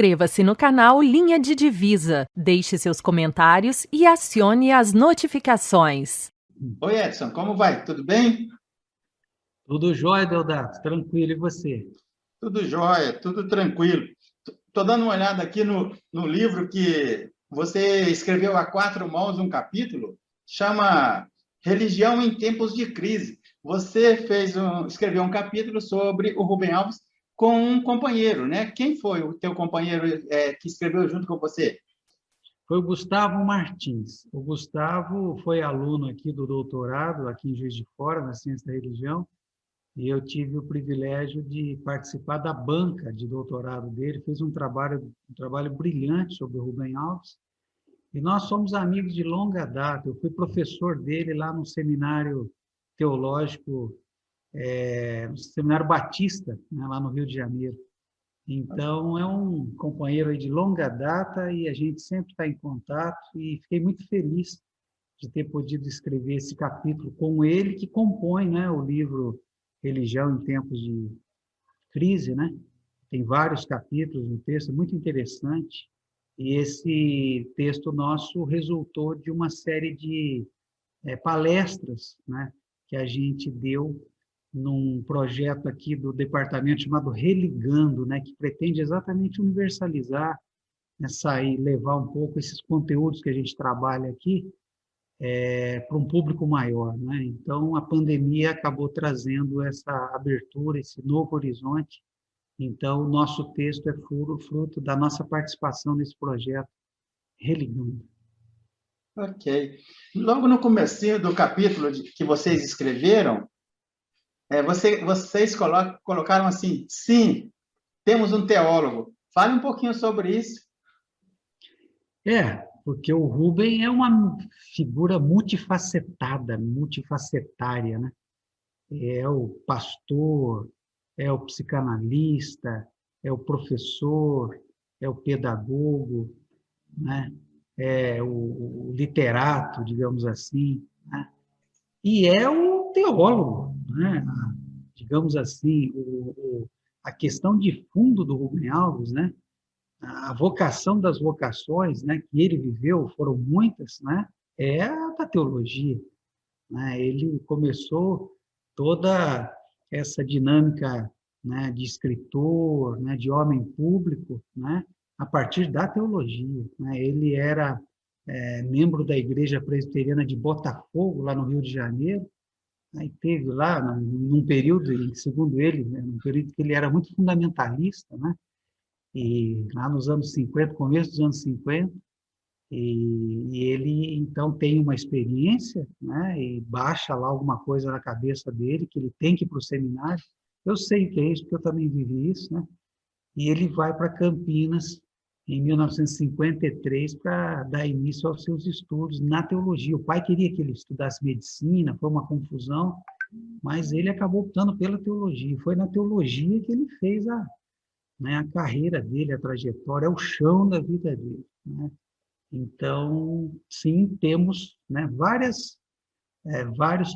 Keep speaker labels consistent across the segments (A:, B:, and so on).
A: Inscreva-se no canal Linha de Divisa, deixe seus comentários e acione as notificações.
B: Oi, Edson, como vai? Tudo bem?
C: Tudo jóia, Deodato, tranquilo, e você?
B: Tudo jóia, tudo tranquilo. Estou dando uma olhada aqui no livro que você escreveu a quatro mãos, um capítulo, chama Religião em Tempos de Crise. Você escreveu um capítulo sobre o Rubem Alves com um companheiro, né? Quem foi o teu companheiro que escreveu junto com você?
C: Foi o Gustavo Martins. O Gustavo foi aluno aqui do doutorado, aqui em Juiz de Fora, na Ciência da Religião, e eu tive o privilégio de participar da banca de doutorado dele. Fez um trabalho brilhante sobre o Rubem Alves, e nós somos amigos de longa data. Eu fui professor dele lá no seminário teológico, no Seminário Batista, né, lá no Rio de Janeiro. Então, é um companheiro aí de longa data e a gente sempre está em contato, e fiquei muito feliz de ter podido escrever esse capítulo com ele, que compõe, né, o livro Religião em Tempos de Crise, né? Tem vários capítulos no texto, muito interessante, e esse texto nosso resultou de uma série de palestras, né, que a gente deu num projeto aqui do departamento chamado Religando, né, que pretende exatamente universalizar, né, levar um pouco esses conteúdos que a gente trabalha aqui para um público maior, né? Então, a pandemia acabou trazendo essa abertura, esse novo horizonte. Então, o nosso texto é fruto da nossa participação nesse projeto Religando.
B: Ok. Logo no comecinho do capítulo que vocês escreveram, vocês colocaram assim: sim, temos um teólogo. Fale um pouquinho sobre isso.
C: Porque o Rubem é uma figura multifacetada, multifacetária, né? É o pastor, é o psicanalista, é o professor, é o pedagogo, né? É o literato, digamos assim, né? E é o teólogo, né? Digamos assim, a questão de fundo do Rubem Alves, né? A vocação das vocações, né, que ele viveu, foram muitas, né, é a da teologia, né? Ele começou toda essa dinâmica, né, de escritor, né, de homem público, né, a partir da teologia, né? Ele era membro da Igreja Presbiteriana de Botafogo, lá no Rio de Janeiro. Aí teve lá, num período, segundo ele, né, num período que ele era muito fundamentalista, né? E lá nos anos 50, começo dos anos 50, e ele então tem uma experiência, né, e baixa lá alguma coisa na cabeça dele, que ele tem que ir para o seminário. Eu sei o que é isso, porque eu também vivi isso, né? E ele vai para Campinas em 1953 para dar início aos seus estudos na teologia. O pai queria que ele estudasse medicina, foi uma confusão, mas ele acabou optando pela teologia. Foi na teologia que ele fez né, a carreira dele, a trajetória, é o chão da vida dele, né? Então, sim, temos, né, vários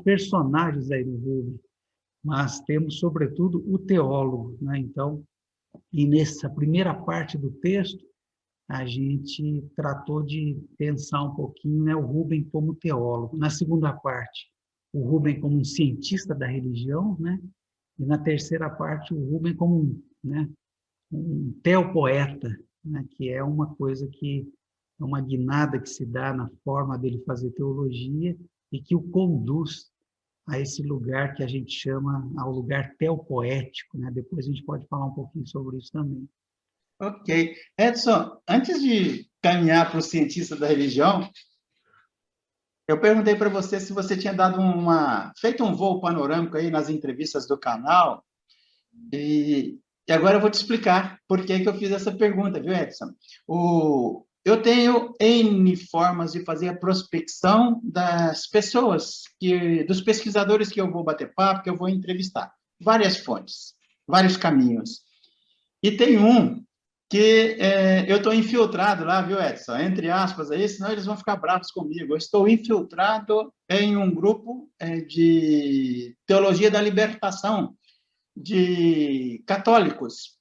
C: personagens aí no Rubem, mas temos, sobretudo, o teólogo, né? Então, e nessa primeira parte do texto, a gente tratou de pensar um pouquinho, né, o Rubem como teólogo. Na segunda parte, o Rubem como um cientista da religião, né? E na terceira parte, o Rubem como um teopoeta, né? Que é uma coisa que é uma guinada que se dá na forma dele fazer teologia e que o conduz a esse lugar que a gente chama ao lugar teopoético, né? Depois a gente pode falar um pouquinho sobre isso também.
B: Ok. Edson, antes de caminhar para o cientista da religião, eu perguntei para você se você tinha feito um voo panorâmico aí nas entrevistas do canal, e agora eu vou te explicar por que que eu fiz essa pergunta, viu, Edson? Eu tenho N formas de fazer a prospecção das pessoas, dos pesquisadores que eu vou bater papo, que eu vou entrevistar. Várias fontes, vários caminhos. E tem um que eu estou infiltrado lá, viu, Edson? Entre aspas aí, senão eles vão ficar bravos comigo. Eu estou infiltrado em um grupo de teologia da libertação de católicos.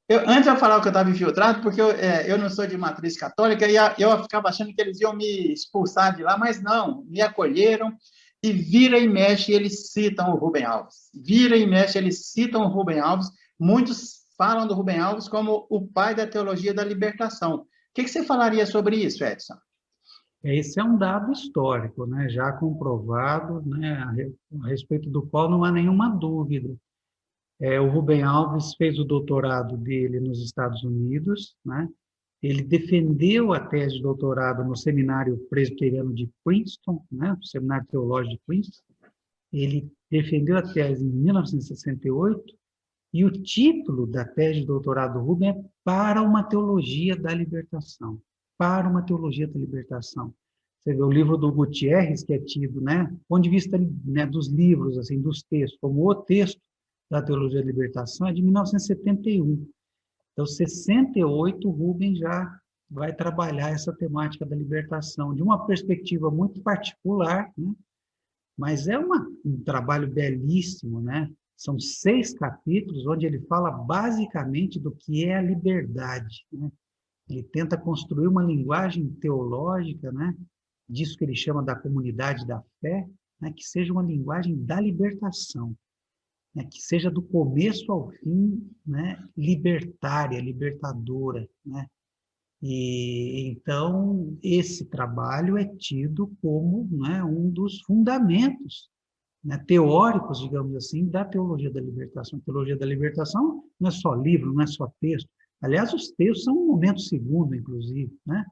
B: Antes eu falava que eu estava infiltrado, porque eu não sou de matriz católica, e eu ficava achando que eles iam me expulsar de lá, mas não, me acolheram, e vira e mexe, eles citam o Rubem Alves. Vira e mexe, eles citam o Rubem Alves. Muitos falam do Rubem Alves como o pai da teologia da libertação. O que você falaria sobre isso, Edson?
C: Esse é um dado histórico, né, já comprovado, né, a respeito do qual não há nenhuma dúvida. O Rubem Alves fez o doutorado dele nos Estados Unidos, né? Ele defendeu a tese de doutorado no Seminário Presbiteriano de Princeton, né? O Seminário Teológico de Princeton. Ele defendeu a tese em 1968, e o título da tese de doutorado do Rubem é Para uma Teologia da Libertação. Para uma Teologia da Libertação. Você vê o livro do Gutierrez, que é tido, né, do ponto de vista, né, dos livros, assim, dos textos, como o texto da Teologia da Libertação, é de 1971. Então, 68, o Rubem já vai trabalhar essa temática da libertação, de uma perspectiva muito particular, né? Mas é um trabalho belíssimo, né? São 6 capítulos, onde ele fala basicamente do que é a liberdade, né? Ele tenta construir uma linguagem teológica, né? Disso que ele chama da comunidade da fé, né? Que seja uma linguagem da libertação, né? Que seja do começo ao fim, né? Libertária, libertadora, né? E então esse trabalho é tido como, né, um dos fundamentos, né, teóricos, digamos assim, da teologia da libertação. A teologia da libertação não é só livro, não é só texto. Aliás, os textos são um momento segundo, inclusive, né?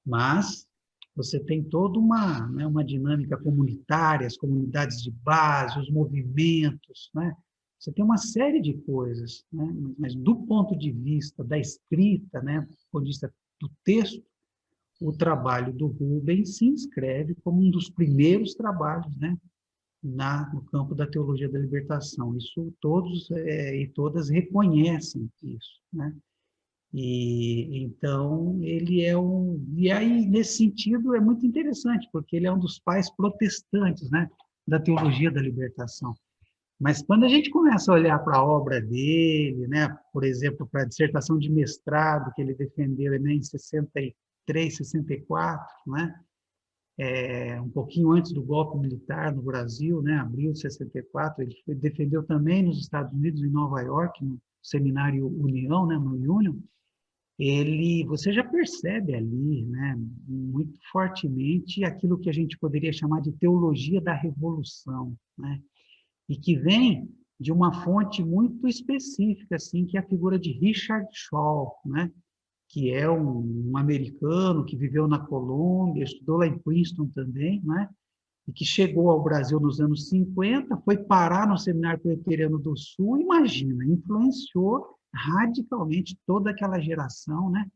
C: Mas você tem toda uma dinâmica comunitária, as comunidades de base, os movimentos, né? Você tem uma série de coisas, né? Mas do ponto de vista da escrita, né? Do ponto de vista do texto, o trabalho do Rubens se inscreve como um dos primeiros trabalhos, né? No campo da teologia da libertação. Isso todos e todas reconhecem isso, né? E então ele e aí nesse sentido é muito interessante, porque ele é um dos pais protestantes, né, da teologia da libertação. Mas quando a gente começa a olhar para a obra dele, né, por exemplo, para a dissertação de mestrado que ele defendeu, né, em 63, 64, né, um pouquinho antes do golpe militar no Brasil, né, abril de 64, ele defendeu também nos Estados Unidos, em Nova York, no Seminário União, né, no Union. Você já percebe ali, né, muito fortemente aquilo que a gente poderia chamar de teologia da revolução, né, e que vem de uma fonte muito específica, assim, que é a figura de Richard Shaw, né, que é um americano que viveu na Colômbia, estudou lá em Princeton também, né, e que chegou ao Brasil nos anos 50, foi parar no Seminário Presbiteriano do Sul, imagina, influenciou radicalmente toda aquela geração, né,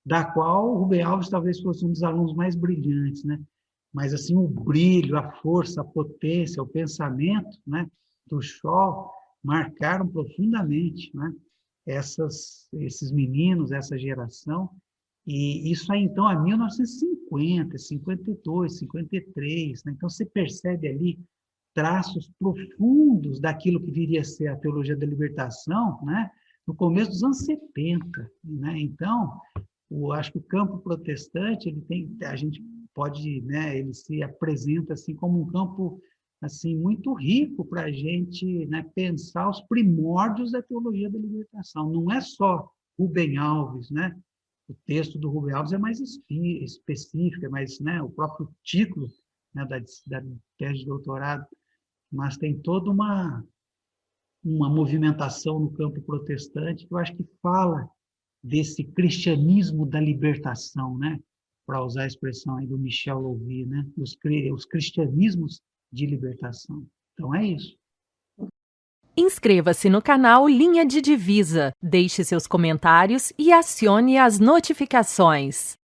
C: da qual o Rubem Alves talvez fosse um dos alunos mais brilhantes, né, mas assim o brilho, a força, a potência, o pensamento, né, do Shaw marcaram profundamente, né, esses meninos, essa geração, e isso aí então é 1950, 52, 53, né? Então você percebe ali traços profundos daquilo que viria a ser a teologia da libertação, né, no começo dos anos 70, né? Então, acho que o campo protestante, a gente pode, né, ele se apresenta assim como um campo assim muito rico para a gente, né, pensar os primórdios da teologia da libertação. Não é só Rubem Alves, né? O texto do Rubem Alves é mais específico, é mais, né, o próprio título, né, da tese de doutorado, mas tem toda uma movimentação no campo protestante que eu acho que fala desse cristianismo da libertação, né? Para usar a expressão aí do Michel Louvi, né? Os cristianismos de libertação. Então é isso.
A: Inscreva-se no canal Linha de Divisa, deixe seus comentários e acione as notificações.